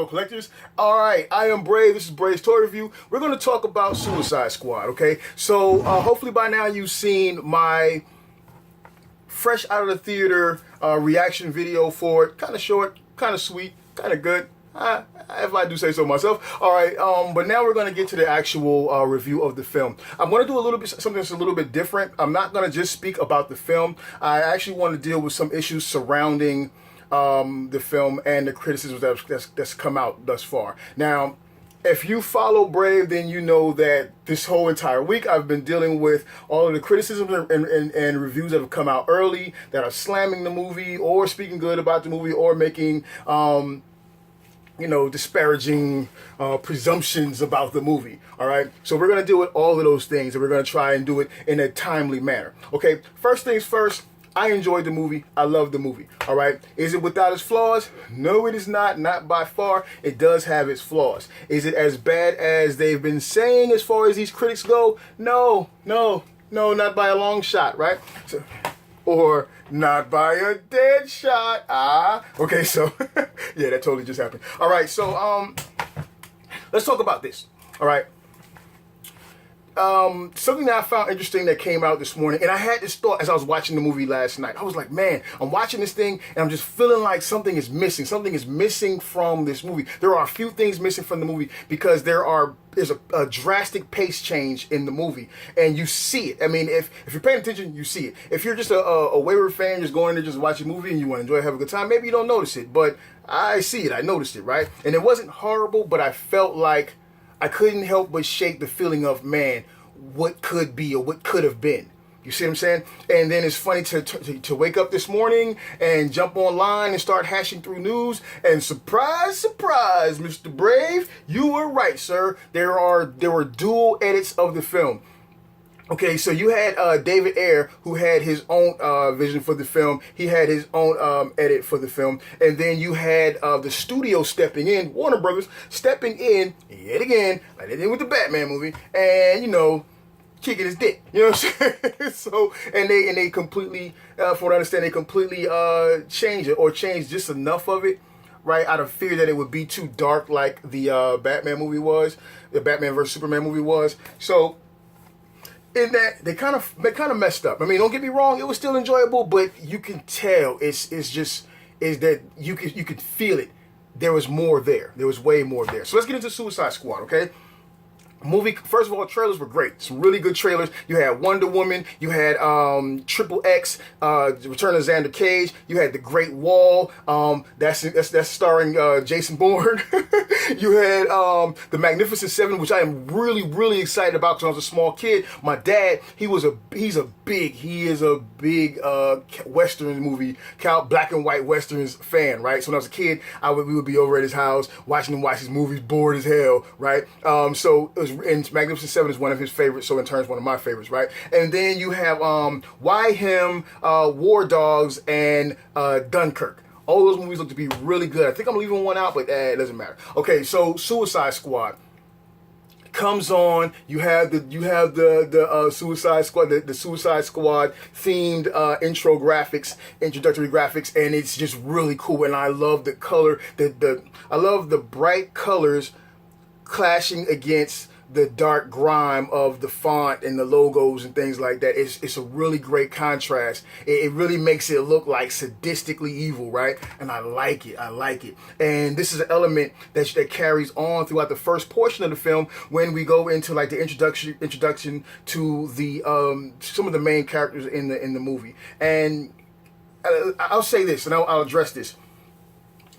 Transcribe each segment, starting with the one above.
collectors. All right, I am Brave. This is Brave's Toy Review. We're going to talk about Suicide Squad, okay? So hopefully by now you've seen my fresh out of the theater reaction video for it. Kind of short, kind of sweet, kind of good. If I do say so myself. All right, but now we're going to get to the actual review of the film. I'm going to do a little bit something that's a little bit different. I'm not going to just speak about the film. I actually want to deal with some issues surrounding the film and the criticisms that's come out thus far. Now, if you follow Brave, then you know that this whole entire week I've been dealing with all of the criticisms and reviews that have come out early that are slamming the movie or speaking good about the movie or making disparaging presumptions about the movie. All right, so we're gonna deal with all of those things, and we're gonna try and do it in a timely manner. Okay, first things first. I enjoyed the movie. I love the movie. All right. Is it without its flaws? No, it is not. Not by far. It does have its flaws. Is it as bad as they've been saying as far as these critics go? No, not by a long shot, right? So, or not by a dead shot. Okay, so yeah, that totally just happened. All right, so let's talk about this. All right. Something that I found interesting that came out this morning, and I had this thought as I was watching the movie last night. I was like, man, I'm watching this thing, and I'm just feeling like something is missing. Something is missing from this movie. There are a few things missing from the movie because there's a drastic pace change in the movie, and you see it. I mean, if you're paying attention, you see it. If you're just a wayward fan, just going there just watch a movie and you want to enjoy, have a good time, maybe you don't notice it, but I see it. I noticed it, right? And it wasn't horrible, but I felt like I couldn't help but shake the feeling of, man, what could be or what could have been. You see what I'm saying? And then it's funny to wake up this morning and jump online and start hashing through news, and surprise, surprise, Mr. Brave, you were right, sir. There were dual edits of the film. Okay, so you had David Ayer, who had his own vision for the film. He had his own edit for the film. And then you had the studio stepping in, Warner Brothers, stepping in yet again, like they did with the Batman movie, and, kicking his dick. You know what I'm saying? So, and they completely, from what I understand, they completely changed it, or changed just enough of it, right, out of fear that it would be too dark like the Batman movie was, the Batman vs. Superman movie was. So, in that they kind of messed up. I mean, don't get me wrong, it was still enjoyable, but you can tell it's that you could feel it. There was more there. There was way more there. So let's get into Suicide Squad, okay? Movie, first of all, trailers were great. Some really good trailers. You had Wonder Woman. You had Triple X, Return of Xander Cage. You had The Great Wall. That's starring Jason Bourne. You had The Magnificent Seven, which I am really, really excited about because when I was a small kid, my dad, he's a big Western movie, black and white Westerns fan, right? So when I was a kid, we would be over at his house watching him watch his movies, bored as hell, right? So it was, and Magnificent Seven is one of his favorites, so in turn it's one of my favorites, right? And then you have Why Him, War Dogs, and Dunkirk. All those movies look to be really good. I think I'm leaving one out, but it doesn't matter. Okay, so Suicide Squad comes on. You have the Suicide Squad, the Suicide Squad themed introductory graphics, and it's just really cool. And I love the color, I love the bright colors clashing against the dark grime of the font and the logos and things like that. It's a really great contrast. It really makes it look like sadistically evil, right? And I like it. I like it. And this is an element that carries on throughout the first portion of the film when we go into like the introduction to the some of the main characters in the movie. And I'll say this, and I'll address this.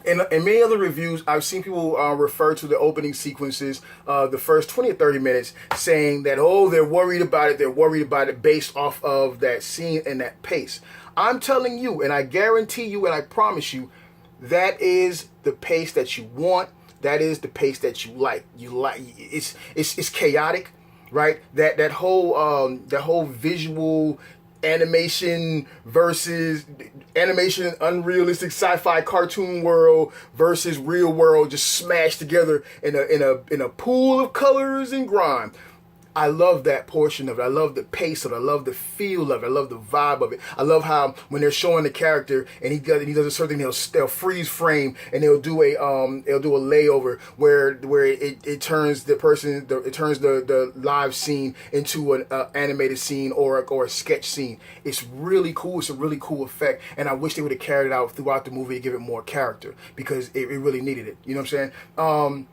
In many other reviews, I've seen people refer to the opening sequences, the first 20 or 30 minutes, saying that, oh, they're worried about it based off of that scene and that pace. I'm telling you, and I guarantee you, and I promise you, that is the pace that you want. That is the pace that you like. It's chaotic, right? That whole visual animation versus animation, unrealistic sci-fi cartoon world versus real world, just smashed together in a pool of colors and grime. I love that portion of it. I love the pace of it. I love the feel of it. I love the vibe of it. I love how when they're showing the character and he does a certain thing, they'll freeze frame and they'll do a layover where it turns the live scene into an animated scene or a sketch scene. It's really cool. It's a really cool effect, and I wish they would have carried it out throughout the movie to give it more character because it really needed it. You know what I'm saying?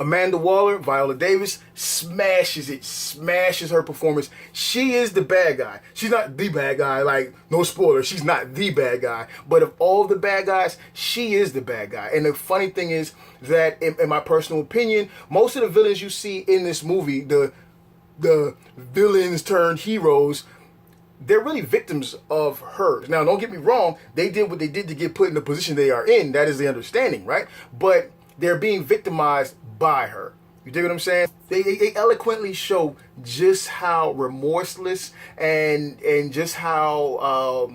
Amanda Waller, Viola Davis, smashes her performance. She is the bad guy. She's not the bad guy, like, no spoiler, she's not the bad guy. But of all the bad guys, she is the bad guy. And the funny thing is that, in my personal opinion, most of the villains you see in this movie, the villains turned heroes, they're really victims of hers. Now, don't get me wrong, they did what they did to get put in the position they are in. That is the understanding, right? But they're being victimized by her. You dig what I'm saying? They eloquently show just how remorseless and just how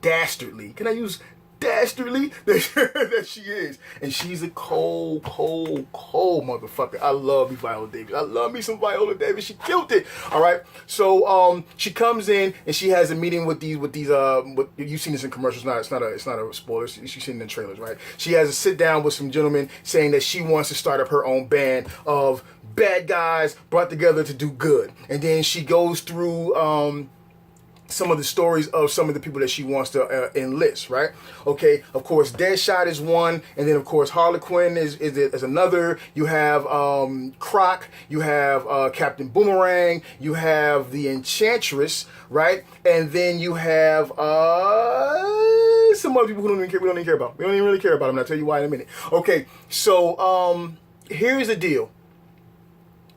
dastardly, can I use dastardly, that she is. And she's a cold motherfucker. I love me Viola Davis. I love me some Viola Davis. She killed it. All right. So she comes in and she has a meeting with these you've seen this in commercials. It's not a spoiler. She's seen it in trailers, right? She has a sit down with some gentlemen saying that she wants to start up her own band of bad guys brought together to do good. And then she goes through some of the stories of some of the people that she wants to enlist, right? Okay, of course, Deadshot is one, and then of course Harley Quinn is another. You have Croc, you have Captain Boomerang, you have the Enchantress, right? And then you have some other people who we don't even care about. We don't even really care about them. I'll tell you why in a minute. Okay, so here's the deal.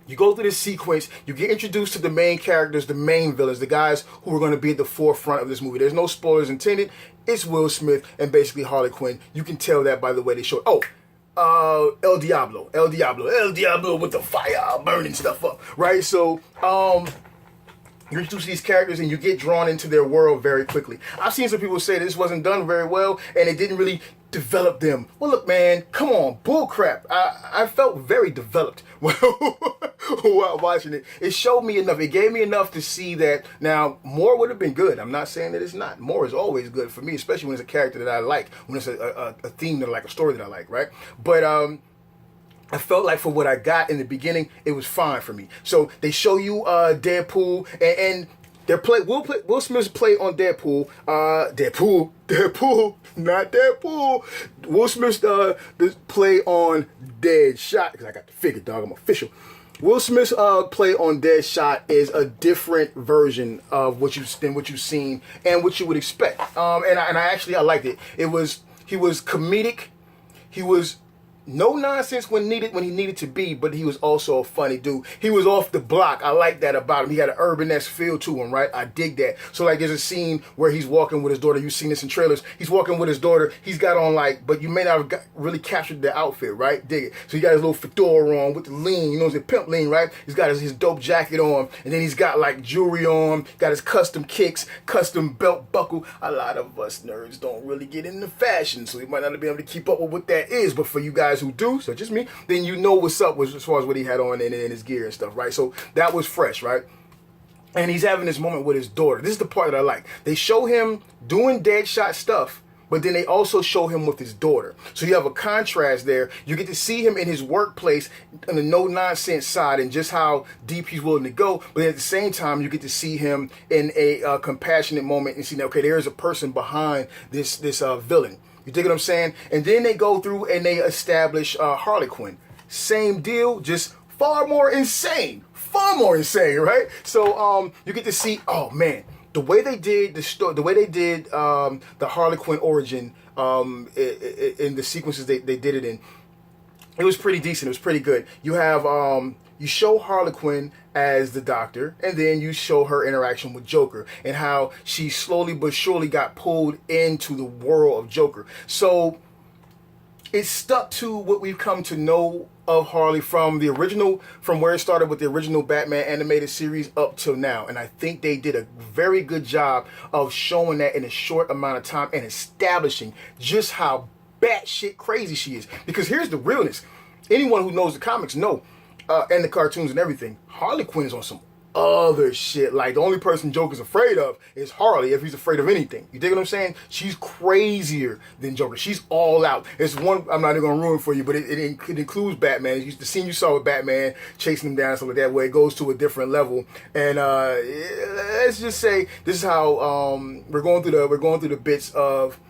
You go through this sequence, you get introduced to the main characters, the main villains, the guys who are going to be at the forefront of this movie. There's no spoilers intended. It's Will Smith and basically Harley Quinn. You can tell that by the way they show it. Oh, El Diablo with the fire burning stuff up, right? So, you introduce these characters and you get drawn into their world very quickly. I've seen some people say this wasn't done very well and it didn't really develop them. Well, look, man, come on, bullcrap. I felt very developed while watching it. It showed me enough. It gave me enough to see that. Now, more would have been good. I'm not saying that it's not. More is always good for me, especially when it's a character that I like, when it's a theme that I like, a story that I like, right? But I felt like for what I got in the beginning, it was fine for me. So they show you Deadpool and Will Smith's play on Deadpool, not Deadpool. Will Smith's play on Deadshot, because I got the figure, dog, I'm official. Will Smith's play on Deadshot is a different version of what you've seen and what you would expect. And I liked it. He was comedic. He was no nonsense when he needed to be, but he was also a funny dude. He was off the block. I like that about him. He had an urban-esque feel to him, right? I dig that. So like there's a scene where he's walking with his daughter. You've seen this in trailers. He's walking with his daughter. He's got on but you may not have really captured the outfit, right? Dig it. So he got his little fedora on with the lean, you know, his pimp lean, right? He's got his dope jacket on, and then he's got like jewelry on, got his custom kicks, custom belt buckle. A lot of us nerds don't really get into fashion, so we might not be able to keep up with what that is, but for you guys who do, so just me, then you know what's up as far as what he had on and his gear and stuff, right? So that was fresh, right? And he's having this moment with his daughter. This is the part that I like. They show him doing Deadshot stuff, but then they also show him with his daughter. So you have a contrast there. You get to see him in his workplace on the no-nonsense side and just how deep he's willing to go. But at the same time, you get to see him in a compassionate moment and see, that, okay, there's a person behind this villain. You dig what I'm saying? And then they go through and they establish Harley Quinn. Same deal, just far more insane, right? So you get to see, oh man, the way they did the Harley Quinn origin in the sequences they did it in, it was pretty decent. It was pretty good. You have you show Harley Quinn as the Doctor, and then you show her interaction with Joker and how she slowly but surely got pulled into the world of Joker. So it stuck to what we've come to know of Harley from where it started with the original Batman animated series up till now. And I think they did a very good job of showing that in a short amount of time and establishing just how batshit crazy she is. Because here's the realness. Anyone who knows the comics know and the cartoons and everything. Harley Quinn is on some other shit. Like, the only person Joker's afraid of is Harley, if he's afraid of anything. You dig what I'm saying? She's crazier than Joker. She's all out. It's one, I'm not even gonna ruin for you, but it includes Batman. The scene you saw with Batman chasing him down and stuff like that, where it goes to a different level. And let's just say this is how we're going through the bits of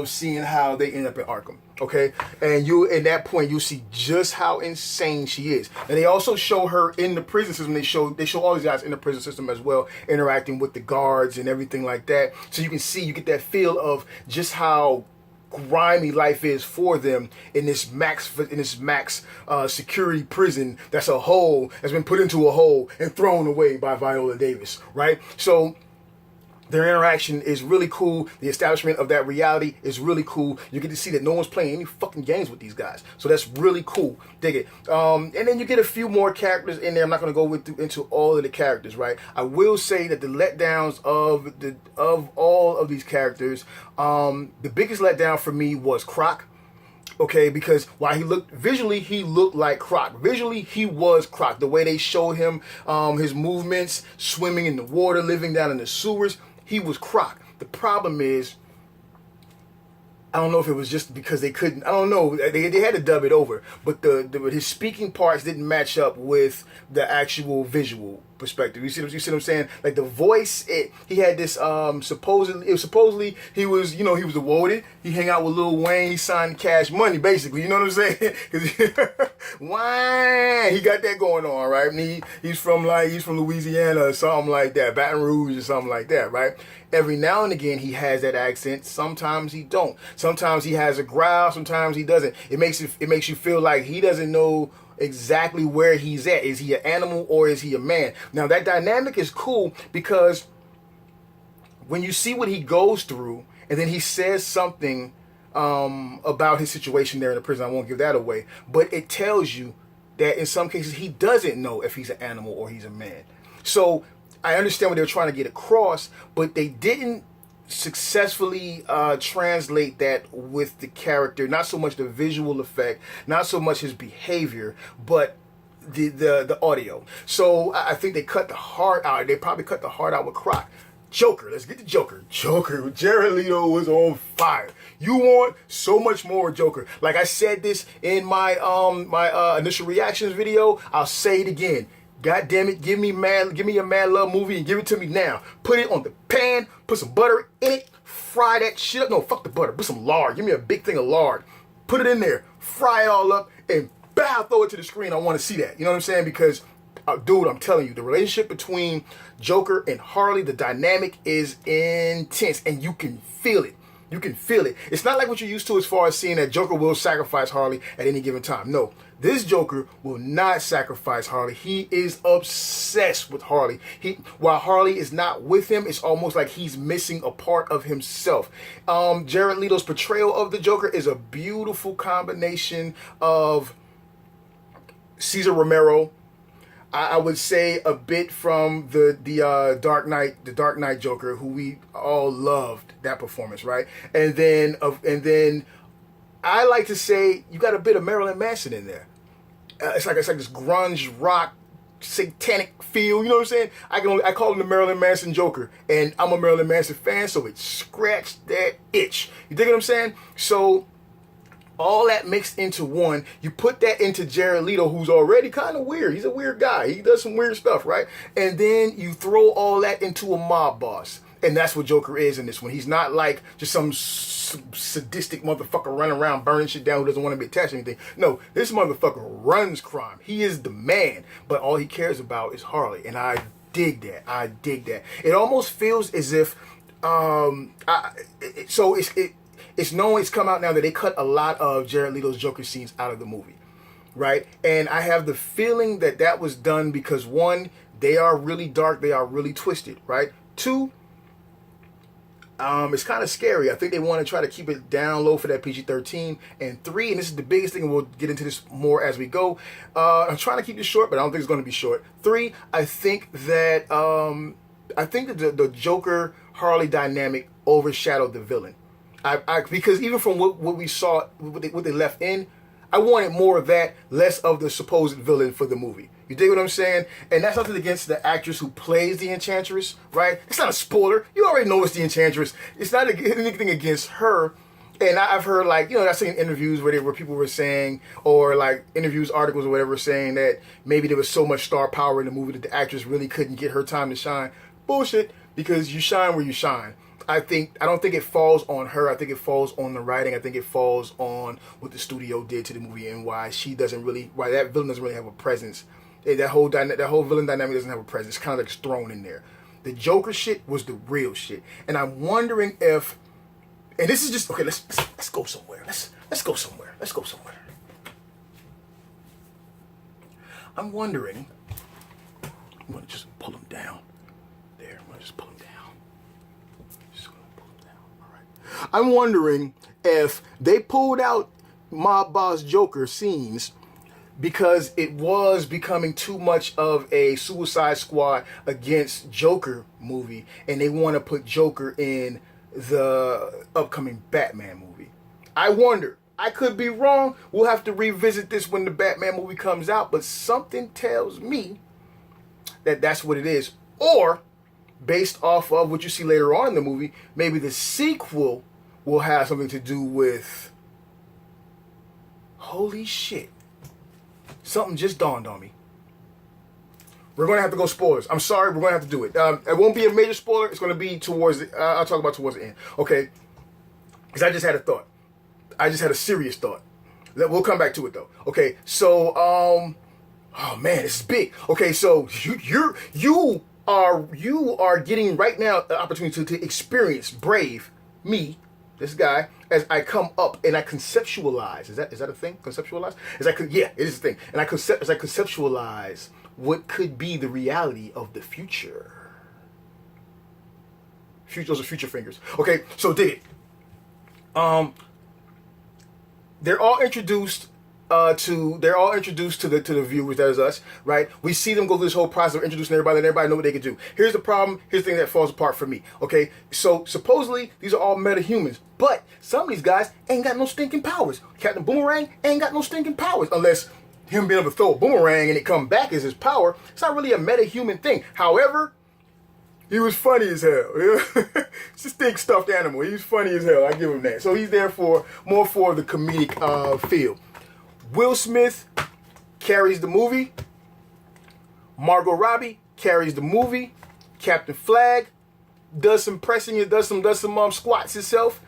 seeing how they end up in Arkham. Okay, and in that point you see just how insane she is. And they also show her in the prison system. They show all these guys in the prison system as well, interacting with the guards and everything like that. So you get that feel of just how grimy life is for them in this max security prison that's been put into a hole and thrown away by Viola Davis, right? So their interaction is really cool. The establishment of that reality is really cool. You get to see that no one's playing any fucking games with these guys. So that's really cool. Dig it. And then you get a few more characters in there. I'm not going to go into all of the characters, right? I will say that the letdowns of all of these characters, the biggest letdown for me was Croc. Okay, because while he looked like Croc. Visually, he was Croc. The way they showed him, his movements, swimming in the water, living down in the sewers, he was Croc. The problem is, I don't know if it was just because they couldn't. I don't know. They had to dub it over, but his speaking parts didn't match up with the actual visual perspective. You see what I'm saying? Like the voice, he had this supposedly he was the woaded. He hang out with Lil Wayne. He signed Cash Money, basically. You know what I'm saying? Why? He got that going on, right? And he's from Louisiana or something like that, Baton Rouge or something like that, right? Every now and again he has that accent. Sometimes he don't. Sometimes he has a growl. Sometimes he doesn't. It makes you feel like he doesn't know exactly where he's at. Is he an animal or is he a man? Now that dynamic is cool because when you see what he goes through and then he says something about his situation there in the prison, I won't give that away, but it tells you that in some cases he doesn't know if he's an animal or he's a man. So I understand what they were trying to get across, but they didn't successfully translate that with the character. Not so much the visual effect, not so much his behavior, but the audio. So I think they cut the heart out. They probably cut the heart out with Croc. Joker, let's get to Joker. Jared Leto was on fire. You want so much more Joker. Like I said this in my initial reactions video, I'll say it again. God damn it, give me a Mad Love movie and give it to me now. Put it on the pan, put some butter in it, fry that shit up. No, fuck the butter, put some lard. Give me a big thing of lard. Put it in there, fry it all up, and throw it to the screen. I want to see that. You know what I'm saying? Because, dude, I'm telling you, the relationship between Joker and Harley, the dynamic is intense, and you can feel it. You can feel it. It's not like what you're used to as far as seeing that Joker will sacrifice Harley at any given time. No, this Joker will not sacrifice Harley. He is obsessed with Harley. While Harley is not with him, it's almost like he's missing a part of himself. Jared Leto's portrayal of the Joker is a beautiful combination of Cesar Romero, I would say a bit from the Dark Knight Joker, who we all loved that performance, right? And then I like to say you got a bit of Marilyn Manson in there. It's like this grunge rock satanic feel. You know what I'm saying? I call him the Marilyn Manson Joker, and I'm a Marilyn Manson fan, so it scratched that itch. You dig what I'm saying? So all that mixed into one, you put that into Jared Leto, who's already kind of weird. He's a weird guy. He does some weird stuff, right? And then you throw all that into a mob boss. And that's what Joker is in this one. He's not like just some sadistic motherfucker running around burning shit down who doesn't want to be attached to anything. No, this motherfucker runs crime. He is the man. But all he cares about is Harley. And I dig that. It almost feels as if it's come out now that they cut a lot of Jared Leto's Joker scenes out of the movie, right? And I have the feeling that was done because, one, they are really dark, they are really twisted, right? Two, it's kind of scary. I think they want to try to keep it down low for that PG-13. And three, and this is the biggest thing, and we'll get into this more as we go. I'm trying to keep this short, but I don't think it's going to be short. Three, I think that the Joker Harley dynamic overshadowed the villain. Because even from what we saw, what they left in, I wanted more of that, less of the supposed villain for the movie. You dig what I'm saying? And that's nothing against the actress who plays the Enchantress, right? It's not a spoiler. You already know it's the Enchantress. It's not anything against her. And I've heard, like, you know, I've seen interviews where people were saying, or like interviews, articles or whatever, saying that maybe there was so much star power in the movie that the actress really couldn't get her time to shine. Bullshit, because you shine where you shine. I don't think it falls on her. I think it falls on the writing. I think it falls on what the studio did to the movie and why that villain doesn't really have a presence. That whole villain dynamic doesn't have a presence. It's kind of like it's thrown in there. The Joker shit was the real shit, and I'm wondering if, and this is just okay. Let's go somewhere. Let's go somewhere. Let's go somewhere. I'm wondering. I'm gonna just pull him down. There. I'm gonna just pull him down. I'm wondering if they pulled out Mob Boss Joker scenes because it was becoming too much of a Suicide Squad against Joker movie, and they want to put Joker in the upcoming Batman movie. I wonder. I could be wrong. We'll have to revisit this when the Batman movie comes out, but something tells me that that's what it is. Or, based off of what you see later on in the movie, maybe the sequel will have something to do with... Holy shit. Something just dawned on me. We're going to have to go spoilers. I'm sorry, we're going to have to do it. It won't be a major spoiler. It's going to be towards the... I'll talk about towards the end. Okay? Because I just had a thought. I just had a serious thought. We'll come back to it, though. Okay, so... oh, man, this is big. Okay, so you are getting right now the opportunity to experience Brave, me, this guy, as I come up and I conceptualize. Is that a thing? Conceptualize? Yeah, it is a thing. And as I conceptualize what could be the reality of the future. Those are future fingers. Okay, so dig it. They're all introduced to the viewers, that is us, right? We see them go through this whole process of introducing everybody, and everybody know what they can do. Here's the problem. Here's the thing that falls apart for me. Okay, so supposedly these are all metahumans, but some of these guys ain't got no stinking powers. Captain Boomerang ain't got no stinking powers, unless him being able to throw a boomerang and it come back as his power. It's not really a metahuman thing. However, he was funny as hell. It's a stink stuffed animal. He was funny as hell. I give him that. So he's there more for the comedic feel. Will Smith carries the movie. Margot Robbie carries the movie. Captain Flag does some pressing. It does some squats himself.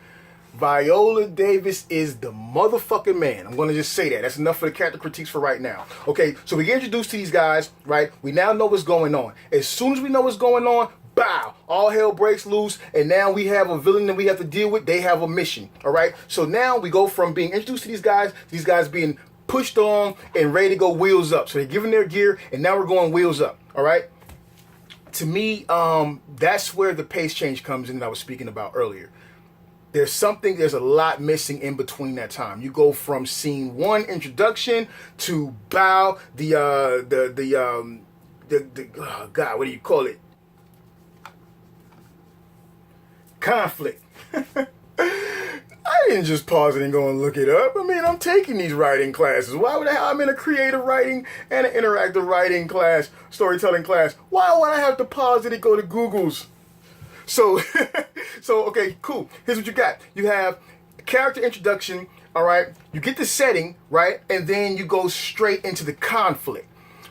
Viola Davis is the motherfucking man. I'm going to just say that. That's enough for the character critiques for right now. Okay, so we get introduced to these guys, right? We now know what's going on. As soon as we know what's going on, bow, all hell breaks loose, and now we have a villain that we have to deal with. They have a mission, all right? So now we go from being introduced to these guys being pushed on and ready to go wheels up. So they're giving their gear, and now we're going wheels up, all right? To me, that's where the pace change comes in that I was speaking about earlier. There's a lot missing in between that time. You go from scene one, introduction, to bow, oh God, what do you call it? Conflict. I didn't just pause it and go and look it up. I mean, I'm taking these writing classes. Why would I'm in a creative writing and an interactive writing class, storytelling class. Why would I have to pause it and go to Google's? So, okay, cool. Here's what you got. You have character introduction, all right? You get the setting, right? And then you go straight into the conflict,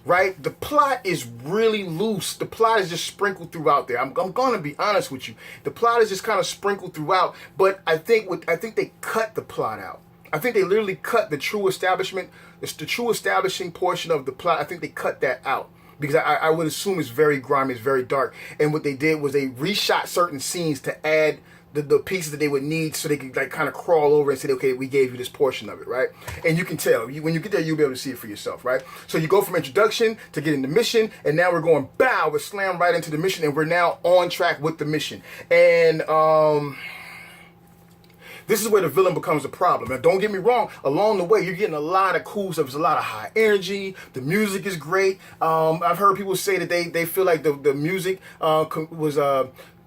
right? The plot is really loose. The plot is just sprinkled throughout there. I'm going to be honest with you. The plot is just kind of sprinkled throughout, but I think they cut the plot out. I think they literally cut the true establishment, the true establishing portion of the plot. I think they cut that out. Because I would assume it's very grimy, it's very dark. And what they did was they reshot certain scenes to add the pieces that they would need so they could like kind of crawl over and say, okay, we gave you this portion of it, right? And you can tell. When you get there, you'll be able to see it for yourself, right? So you go from introduction to getting the mission, and now we're going, bow, we're slammed right into the mission, and we're now on track with the mission. And, this is where the villain becomes a problem. Now, don't get me wrong. Along the way, you're getting a lot of cool stuff. There's a lot of high energy. The music is great. I've heard people say that they feel like the music was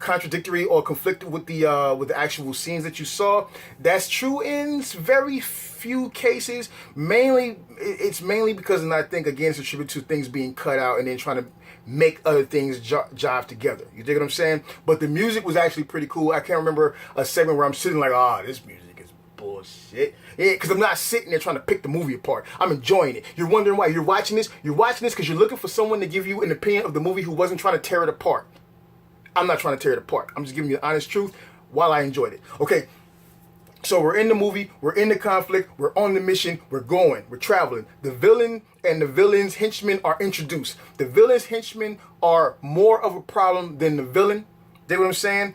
contradictory or conflicted with the actual scenes that you saw. That's true in very few cases. It's mainly because, and I think again it's attributed to things being cut out and then trying to make other things jive together. You dig what I'm saying? But the music was actually pretty cool. I can't remember a segment where I'm sitting like, this music is bullshit. Yeah, because I'm not sitting there trying to pick the movie apart. I'm enjoying it. You're wondering why you're watching this. You're watching this because you're looking for someone to give you an opinion of the movie who wasn't trying to tear it apart. I'm not trying to tear it apart. I'm just giving you the honest truth while I enjoyed it. Okay. So we're in the movie, we're in the conflict, we're on the mission, we're going, we're traveling. The villain and the villain's henchmen are introduced. The villain's henchmen are more of a problem than the villain. You know what I'm saying?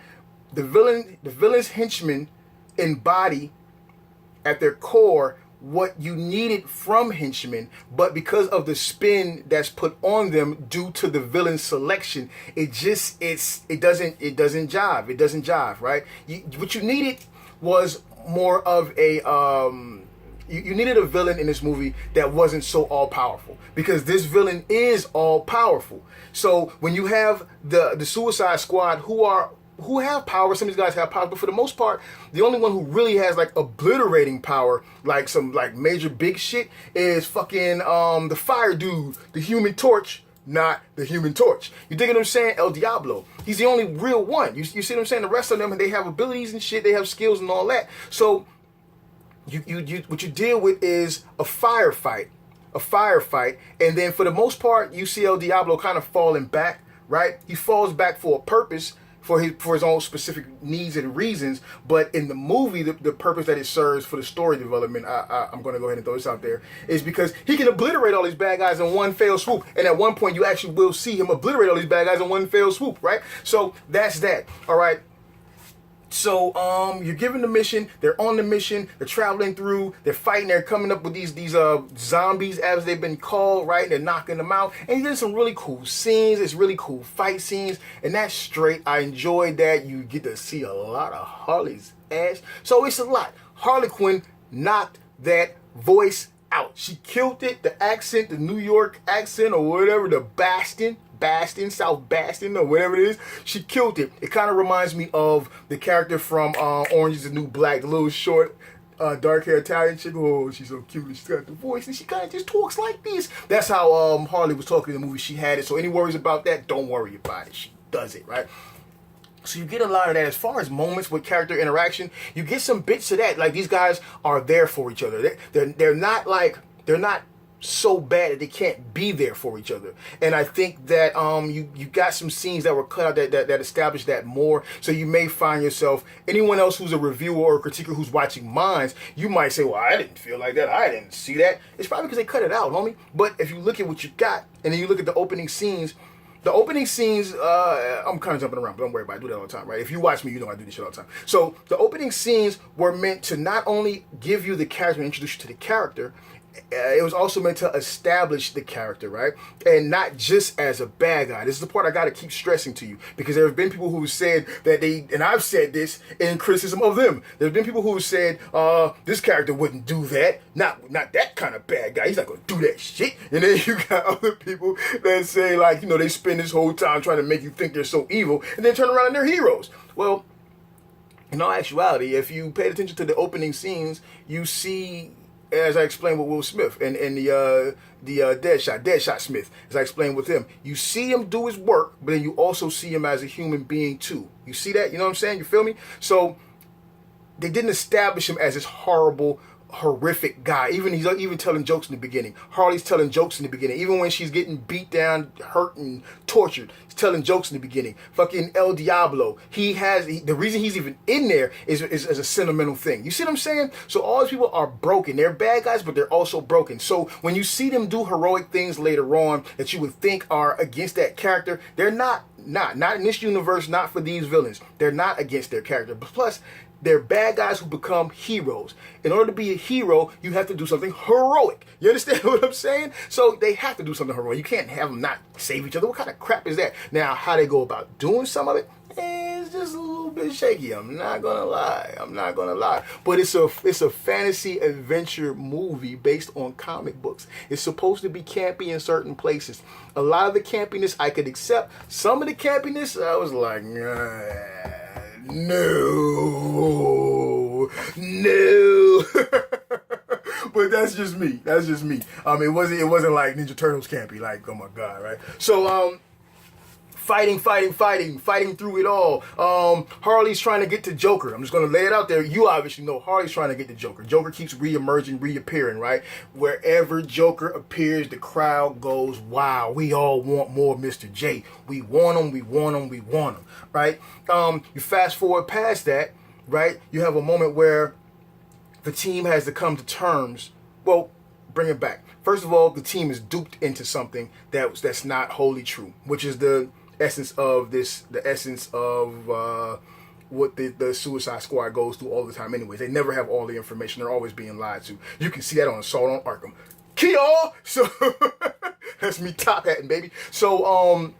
The villain's henchmen embody at their core what you needed from henchmen, but because of the spin that's put on them due to the villain's selection, it doesn't jive. It doesn't jive, right? What you needed was more of a you needed a villain in this movie that wasn't so all powerful, because this villain is all powerful. So when you have the Suicide Squad who have power, some of these guys have power, but for the most part, the only one who really has like obliterating power, like some like major big shit, is fucking the fire dude, the Human Torch. Not the Human Torch. You dig what I'm saying? El Diablo. He's the only real one. You see what I'm saying? The rest of them, they have abilities and shit. They have skills and all that. So what you deal with is a firefight, and then for the most part, you see El Diablo kind of falling back. Right? He falls back for a purpose. For his own specific needs and reasons, but in the movie, the purpose that it serves for the story development, I'm going to go ahead and throw this out there, is because he can obliterate all these bad guys in one fell swoop, and at one point you actually will see him obliterate all these bad guys in one fell swoop, right? So that's that. All right. So you're given the mission. They're on the mission. They're traveling through. They're fighting. They're coming up with these zombies, as they've been called, right? They're knocking them out. And you get some really cool scenes. It's really cool fight scenes, and that's straight. I enjoyed that. You get to see a lot of Harley's ass. So it's a lot. Harley Quinn knocked that voice out. She killed it. The accent, the New York accent or whatever, the South Bastion, or whatever it is, she killed it. It kind of reminds me of the character from Orange is the New Black, the little short, dark-haired Italian chick. Oh, she's so cute. She's got the voice, and she kind of just talks like this. That's how Harley was talking in the movie. She had it. So any worries about that, don't worry about it. She does it, right? So you get a lot of that. As far as moments with character interaction, you get some bits of that. Like, these guys are there for each other. They're not so bad that they can't be there for each other. And I think that you got some scenes that were cut out that established that more. So you may find yourself, anyone else who's a reviewer or a critiquer who's watching mines, you might say, well, I didn't feel like that, I didn't see that. It's probably because they cut it out, homie. But if you look at what you got, and then you look at the opening scenes, I'm kind of jumping around, but don't worry about it. I do that all the time, right? If you watch me, you know I do this shit all the time. So the opening scenes were meant to not only give you the character and introduce you to the character, it was also meant to establish the character, right? And not just as a bad guy. This is the part I got to keep stressing to you, because there have been people who said that and I've said this in criticism of them, there have been people who said, this character wouldn't do that. Not that kind of bad guy. He's not going to do that shit. And then you got other people that say, like, they spend this whole time trying to make you think they're so evil, and then turn around and they're heroes. Well, in all actuality, if you paid attention to the opening scenes, you see, as I explained with Will Smith and the Deadshot Smith, as I explained with him, you see him do his work, but then you also see him as a human being too. You see that? You know what I'm saying? You feel me? So they didn't establish him as this horrible, horrific guy. He's even telling jokes in the beginning. Harley's telling jokes in the beginning. Even when she's getting beat down, hurt, and tortured, he's telling jokes in the beginning. Fucking El Diablo. The reason he's even in there is a sentimental thing. You see what I'm saying? So all these people are broken. They're bad guys, but they're also broken. So when you see them do heroic things later on that you would think are against that character, they're not in this universe, not for these villains. They're not against their character. Plus, they're bad guys who become heroes. In order to be a hero, you have to do something heroic. You understand what I'm saying? So they have to do something heroic. You can't have them not save each other. What kind of crap is that? Now, how they go about doing some of it is is just a little bit shaky. I'm not gonna lie. But it's a fantasy adventure movie based on comic books. It's supposed to be campy in certain places. A lot of the campiness I could accept. Some of the campiness I was like, no. But that's just me. It wasn't like Ninja Turtles campy. Like, oh my god, right? So fighting through it all. Harley's trying to get to Joker. I'm just gonna lay it out there. You obviously know Harley's trying to get to Joker. Joker keeps reappearing, right? Wherever Joker appears, the crowd goes, wow, we all want more Mr. J. We want him, right? You fast forward past that, right? You have a moment where the team has to come to terms. Well, bring it back. First of all, the team is duped into something that's not wholly true, which is the essence of what the Suicide Squad goes through all the time anyways. They never have all the information. They're always being lied to. You can see that on Assault on Arkham. Kill! So, that's me top hatting, baby. So,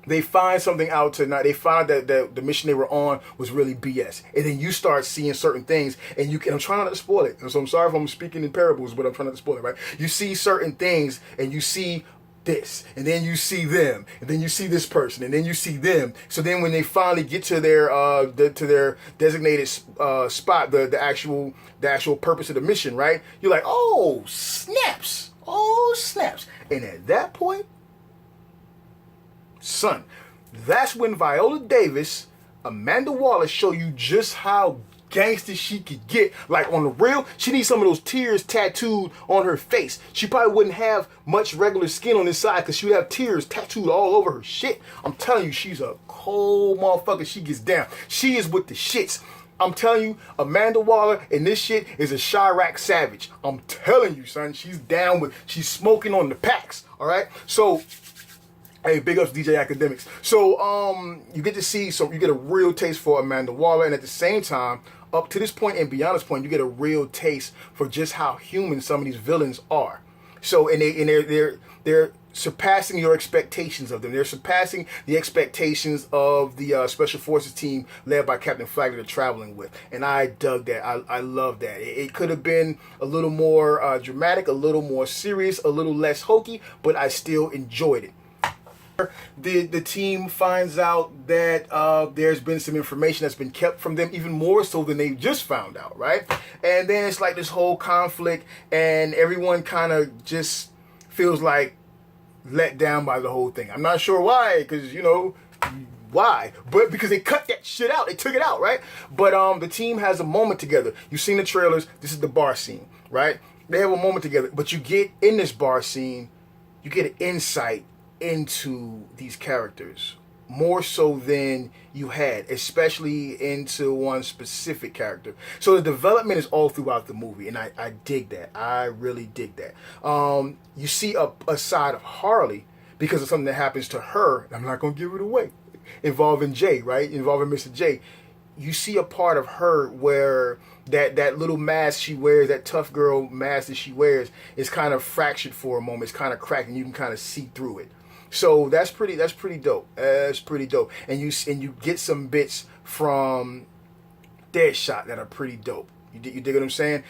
they find something out tonight. They find that the mission they were on was really BS. And then you start seeing certain things, and I'm trying not to spoil it. So I'm sorry if I'm speaking in parables, but I'm trying not to spoil it, right? You see certain things, and you see this, and then you see them, and then you see this person, and then you see them. So then when they finally get to their designated spot, the actual purpose of the mission, right? You're like, oh snaps. And at that point, son, that's when Viola Davis, Amanda Waller show you just how gangster she could get. Like, on the real, she needs some of those tears tattooed on her face. She probably wouldn't have much regular skin on this side because she would have tears tattooed all over her shit. I'm telling you, she's a cold motherfucker. She gets down. She is with the shits. I'm telling you, Amanda Waller in this shit is a Chirac savage. I'm telling you, son, she's smoking on the packs, all right? So, hey, big ups DJ Academics. So, you get a real taste for Amanda Waller, and at the same time, up to this point and beyond this point, you get a real taste for just how human some of these villains are. So, and they're surpassing your expectations of them. They're surpassing the expectations of the Special Forces team led by Captain Flag that they're traveling with. And I dug that. I love that. It could have been a little more dramatic, a little more serious, a little less hokey, but I still enjoyed it. The team finds out that there's been some information that's been kept from them, even more so than they just found out, right? And then it's like this whole conflict, and everyone kind of just feels like let down by the whole thing. I'm not sure why, because, why? But because they cut that shit out. They took it out, right? But the team has a moment together. You've seen the trailers. This is the bar scene, right? They have a moment together. But you get in this bar scene, you get an insight into these characters more so than you had, especially into one specific character. So the development is all throughout the movie, and I dig that. I really dig that. You see a side of Harley because of something that happens to her. I'm not going to give it away. Involving Jay, right? Involving Mr. J. You see a part of her where that little mask she wears, that tough girl mask that she wears, is kind of fractured for a moment. It's kind of cracked, and you can kind of see through it. So that's pretty dope. That's pretty dope. And you get some bits from Deadshot that are pretty dope. You dig what I'm saying?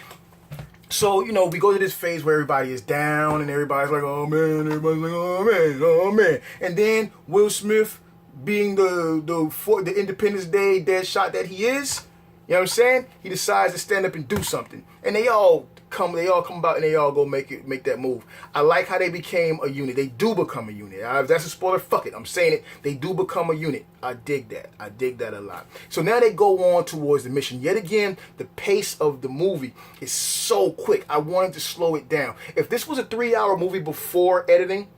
So, we go to this phase where everybody is down and everybody's like, oh man, everybody's like, oh man, oh man. And then Will Smith, being the Independence Day Deadshot that he is, you know what I'm saying? He decides to stand up and do something. And they all come about and they all go make that move. I like how they became a unit. They do become a unit. If that's a spoiler, fuck it. I'm saying it. They do become a unit. I dig that. I dig that a lot. So now they go on towards the mission. Yet again, the pace of the movie is so quick. I wanted to slow it down. If this was a 3-hour movie before editing,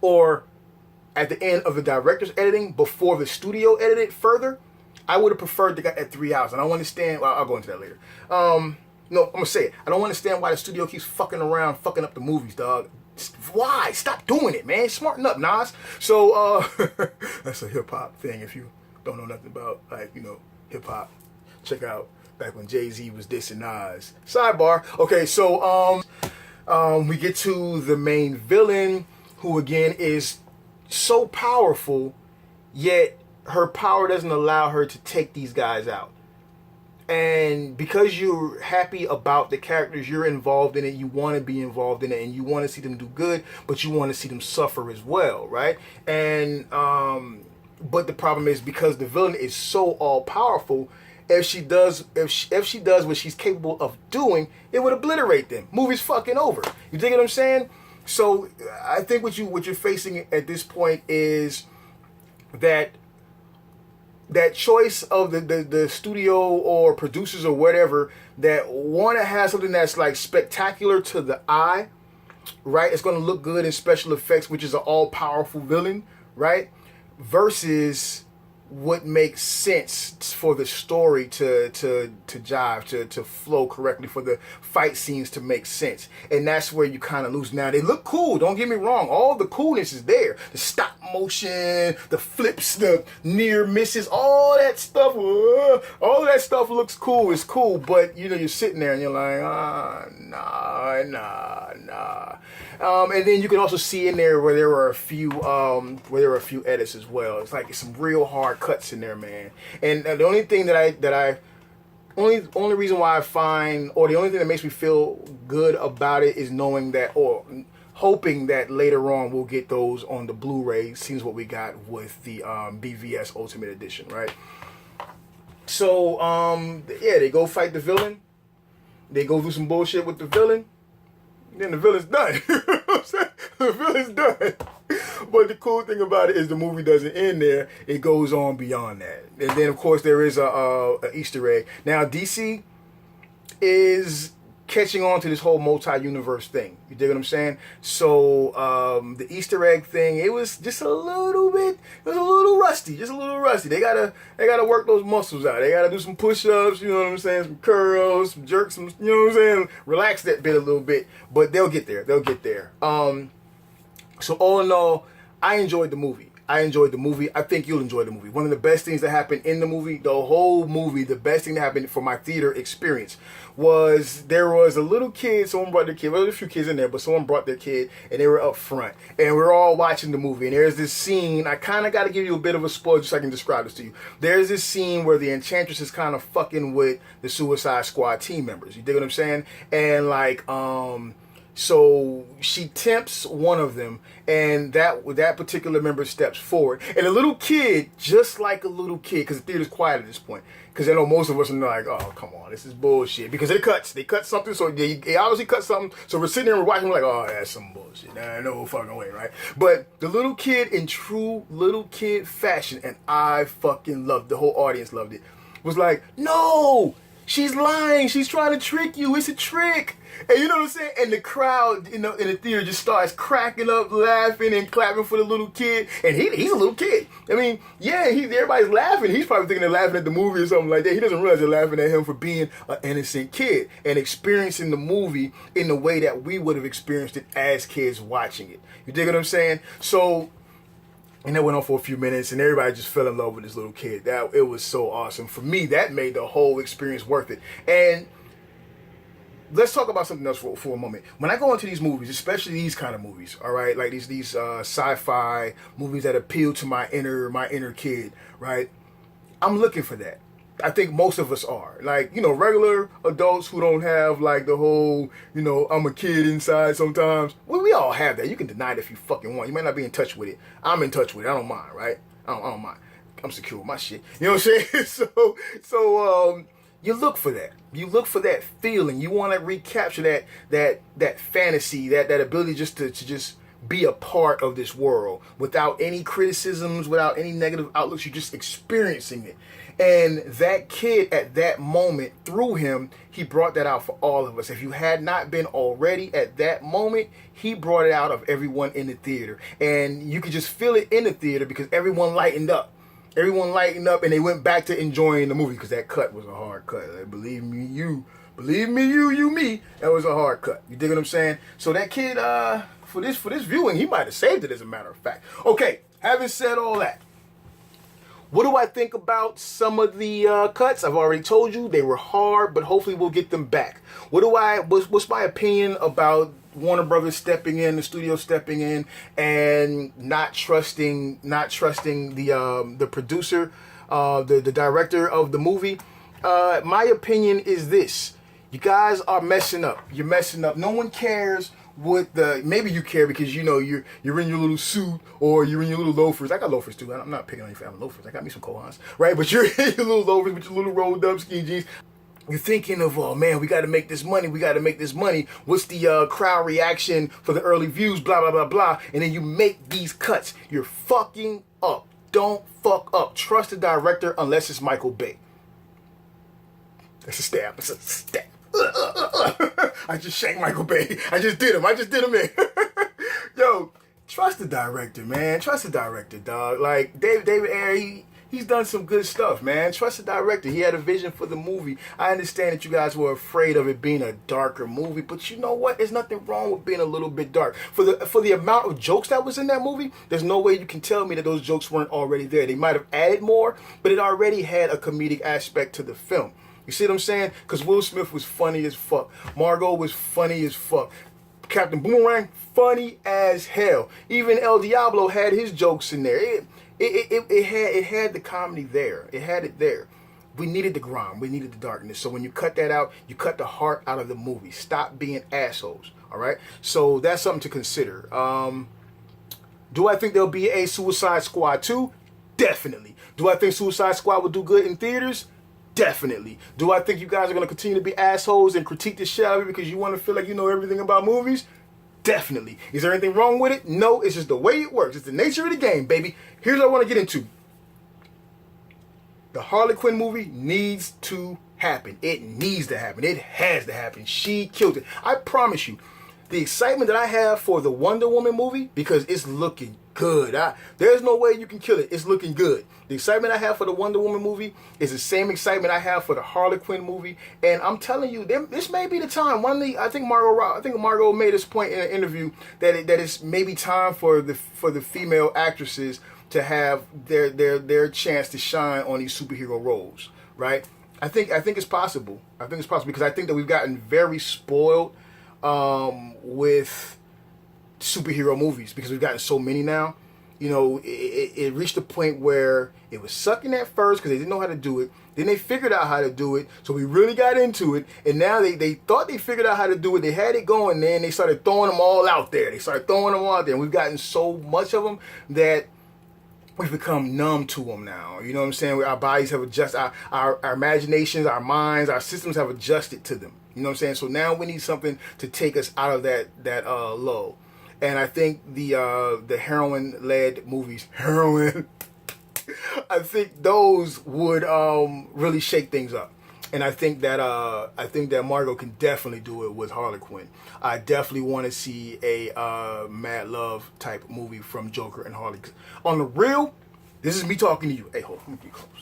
or at the end of the director's editing, before the studio edited further, I would have preferred to get at 3 hours. And I don't understand. Well, I'll go into that later. No, I'm going to say it. I don't understand why the studio keeps fucking around, fucking up the movies, dog. Why? Stop doing it, man. Smarten up, Nas. So, that's a hip-hop thing. If you don't know nothing about, hip-hop, check out back when Jay-Z was dissing Nas. Sidebar. Okay, so, we get to the main villain, who, again, is so powerful, yet her power doesn't allow her to take these guys out. And because you're happy about the characters, you're involved in it, you want to be involved in it, and you want to see them do good, but you want to see them suffer as well, right? And but the problem is, because the villain is so all-powerful, if she does what she's capable of doing, it would obliterate them. Movie's fucking over. You dig what I'm saying? So I think what you're facing at this point is that choice of the studio or producers or whatever that want to have something that's like spectacular to the eye, right? It's going to look good in special effects, which is an all-powerful villain, right? Versus what makes sense for the story to jive, to flow correctly, for the fight scenes to make sense. And that's where you kind of lose. Now, they look cool, don't get me wrong. All the coolness is there. The stop motion, the flips, the near misses, all that stuff looks cool. It's cool, but you know, you're sitting there and you're like, nah. And then you can also see in there where there were a few edits as well. It's like some real hard cuts in there, man. And the only thing only reason why I find, or the only thing that makes me feel good about it is knowing that, or hoping that later on we'll get those on the Blu-ray. Seems what we got with the BVS Ultimate Edition, right? So yeah, they go fight the villain. They go do some bullshit with the villain. Then the villain's done. You know what I'm saying? The villain's done. But the cool thing about it is the movie doesn't end there. It goes on beyond that. And then, of course, there is a Easter egg. Now, DC is catching on to this whole multi-universe thing. You dig what I'm saying? So, the Easter egg thing, it was just a little rusty. They gotta work those muscles out. They gotta do some push-ups, you know what I'm saying? Some curls, some jerks, some, you know what I'm saying? Relax that bit a little bit. But they'll get there. So all in all, I enjoyed the movie. I think you'll enjoy the movie. One of the best things that happened in the movie, the whole movie, the best thing that happened for my theater experience was there was a little kid, someone brought their kid, well, there were a few kids in there, but someone brought their kid, and they were up front. And we're all watching the movie, and there's this scene, I kind of got to give you a bit of a spoiler just so I can describe this to you. There's this scene where the Enchantress is kind of fucking with the Suicide Squad team members. You dig what I'm saying? And like, so she tempts one of them, and that particular member steps forward. And a little kid, just like a little kid, because the theater's quiet at this point, because I know most of us are like, oh, come on, this is bullshit. Because it cuts. They cut something, so they obviously cut something. So we're sitting there and we're watching, we're like, oh, that's some bullshit. Nah, no fucking way, right? But the little kid, in true little kid fashion, and I fucking loved, the whole audience loved it, was like, no! She's lying. She's trying to trick you. It's a trick. And you know what I'm saying? And the crowd in the theater just starts cracking up, laughing and clapping for the little kid. And he's a little kid. I mean, yeah, everybody's laughing. He's probably thinking they're laughing at the movie or something like that. He doesn't realize they're laughing at him for being an innocent kid and experiencing the movie in the way that we would have experienced it as kids watching it. You dig what I'm saying? So, and that went on for a few minutes, and everybody just fell in love with this little kid. It was so awesome. For me, that made the whole experience worth it. And let's talk about something else for a moment. When I go into these movies, especially these kind of movies, all right, like these sci-fi movies that appeal to my inner kid, right? I'm looking for that. I think most of us are. Like, you know, regular adults who don't have, like, the whole, you know, I'm a kid inside sometimes. Well, we all have that. You can deny it if you fucking want. You might not be in touch with it. I'm in touch with it. I don't mind, right? I don't mind. I'm secure with my shit. You know what I'm saying? So, you look for that. You look for that feeling. You want to recapture that fantasy, that ability just to just be a part of this world without any criticisms, without any negative outlooks. You're just experiencing it. And that kid at that moment, through him, he brought that out for all of us. If you had not been already at that moment, he brought it out of everyone in the theater. And you could just feel it in the theater because everyone lightened up. Everyone lightened up and they went back to enjoying the movie because that cut was a hard cut. Like, believe me, you, me, that was a hard cut. You dig what I'm saying? So that kid, for this viewing, he might have saved it, as a matter of fact. Okay, having said all that, what do I think about some of the cuts? I've already told you they were hard, but hopefully we'll get them back. What's my opinion about Warner Brothers stepping in, the studio stepping in, and not trusting the producer, the director of the movie. My opinion is this: you guys are messing up. You're messing up. No one cares what maybe you care because you know you're in your little suit or you're in your little loafers. I got loafers too. I'm not picking on you for having loafers. I got me some Kohans, right? But you're in your little loafers with your little rolled up skinny jeans. You're thinking of, oh man, we got to make this money. We got to make this money. What's the crowd reaction for the early views? Blah, blah, blah, blah. And then you make these cuts. You're fucking up. Don't fuck up. Trust the director unless it's Michael Bay. That's a stab. That's a stab. I just shanked Michael Bay. I just did him in. Yo, trust the director, man. Trust the director, dog. Like, David Ayer, he's done some good stuff, man. Trust the director. He had a vision for the movie. I understand that you guys were afraid of it being a darker movie, but you know what? There's nothing wrong with being a little bit dark. For the amount of jokes that was in that movie, there's no way you can tell me that those jokes weren't already there. They might have added more, but it already had a comedic aspect to the film. You see what I'm saying? Because Will Smith was funny as fuck. Margot was funny as fuck. Captain Boomerang, funny as hell. Even El Diablo had his jokes in there. It had the comedy there. It had it there. We needed the grime. We needed the darkness. So when you cut that out, you cut the heart out of the movie. Stop being assholes. All right? So that's something to consider. Do I think there'll be a Suicide Squad 2? Definitely. Do I think Suicide Squad will do good in theaters? Definitely. Do I think you guys are going to continue to be assholes and critique the shit out of it because you want to feel like you know everything about movies? Definitely. Is there anything wrong with it? No, it's just the way it works. It's the nature of the game, baby. Here's what I want to get into. The Harley Quinn movie needs to happen. It needs to happen. It has to happen. She killed it. I promise you, the excitement that I have for the Wonder Woman movie, because it's looking good. There's no way you can kill it. It's looking good. The excitement I have for the Wonder Woman movie is the same excitement I have for the Harley Quinn movie. And I'm telling you, this may be the time. I think Margot made this point in an interview that it's maybe time for the female actresses to have their chance to shine on these superhero roles, right? I think it's possible. I think it's possible because I think that we've gotten very spoiled with superhero movies because we've gotten so many now. You know, it reached a point where it was sucking at first because they didn't know how to do it. Then they figured out how to do it, so we really got into it. And now they thought they figured out how to do it. They had it going, then they started throwing them all out there. And we've gotten so much of them that we've become numb to them now. You know what I'm saying? Our bodies have adjusted, our imaginations, our minds, our systems have adjusted to them. You know what I'm saying? So now we need something to take us out of that lull. And I think the heroin-led movies, I think those would really shake things up. And I think that Margot can definitely do it with Harley Quinn. I definitely want to see a Mad Love type movie from Joker and Harley. On the real, this is me talking to you. Hey, hold on,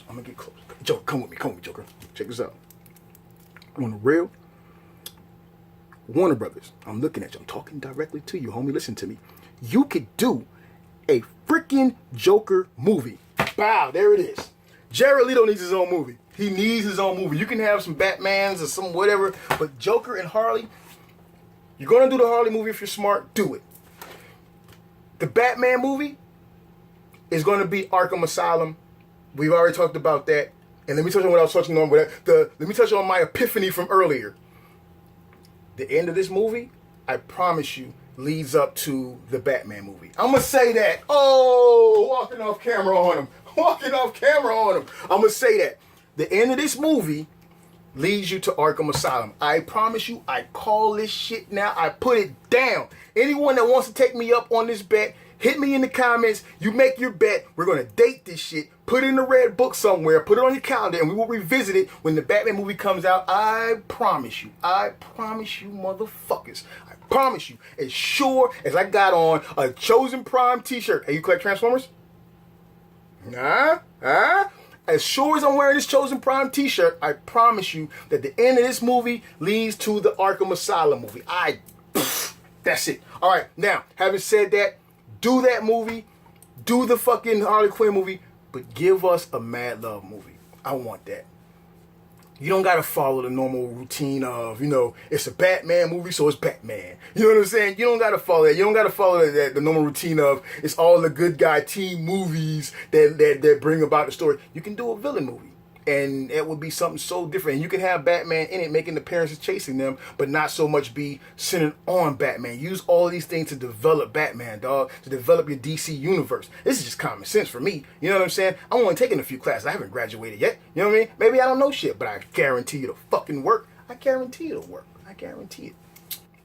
I'm gonna get close. Joker, come with me, Joker. Check this out. On the real, Warner Brothers, I'm looking at you. I'm talking directly to you, homie. Listen to me. You could do a freaking Joker movie. Bow, there it is. Jared Leto needs his own movie. He needs his own movie. You can have some Batmans or some whatever, but Joker and Harley, you're going to do the Harley movie if you're smart, do it. The Batman movie is going to be Arkham Asylum. We've already talked about that. And let me touch on what I was touching on. Let me touch on my epiphany from earlier. The end of this movie, I promise you, leads up to the Batman movie. I'm going to say that. Oh, walking off camera on him. I'm going to say that. The end of this movie leads you to Arkham Asylum. I promise you, I call this shit now. I put it down. Anyone that wants to take me up on this bet, hit me in the comments. You make your bet. We're going to date this shit. Put it in the red book somewhere. Put it on your calendar, and we will revisit it when the Batman movie comes out. I promise you, motherfuckers. I promise you, as sure as I got on a Chosen Prime t-shirt. Hey, you collect Transformers? Nah? As sure as I'm wearing this Chosen Prime t-shirt, I promise you that the end of this movie leads to the Arkham Asylum movie. That's it. All right, now, having said that, do that movie. Do the fucking Harley Quinn movie. But give us a Mad Love movie. I want that. You don't gotta follow the normal routine of, it's a Batman movie, so it's Batman. You know what I'm saying? You don't gotta follow that. You don't gotta follow the normal routine of it's all the good guy team movies that bring about the story. You can do a villain movie. And it would be something so different. And you can have Batman in it making appearances chasing them, but not so much be centered on Batman. Use all of these things to develop Batman, dog. To develop your DC universe. This is just common sense for me. You know what I'm saying? I'm only taking a few classes. I haven't graduated yet. You know what I mean? Maybe I don't know shit, but I guarantee you it'll fucking work. I guarantee it'll work. I guarantee it.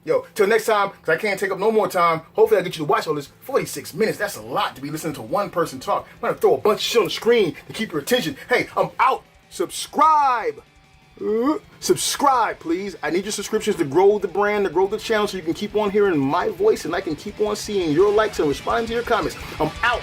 Yo, till next time, because I can't take up no more time. Hopefully I get you to watch all this. 46 minutes, that's a lot to be listening to one person talk. I'm going to throw a bunch of shit on the screen to keep your attention. Hey, I'm out. Subscribe. Subscribe, please. I need your subscriptions to grow the brand, to grow the channel, so you can keep on hearing my voice and I can keep on seeing your likes and responding to your comments. I'm out.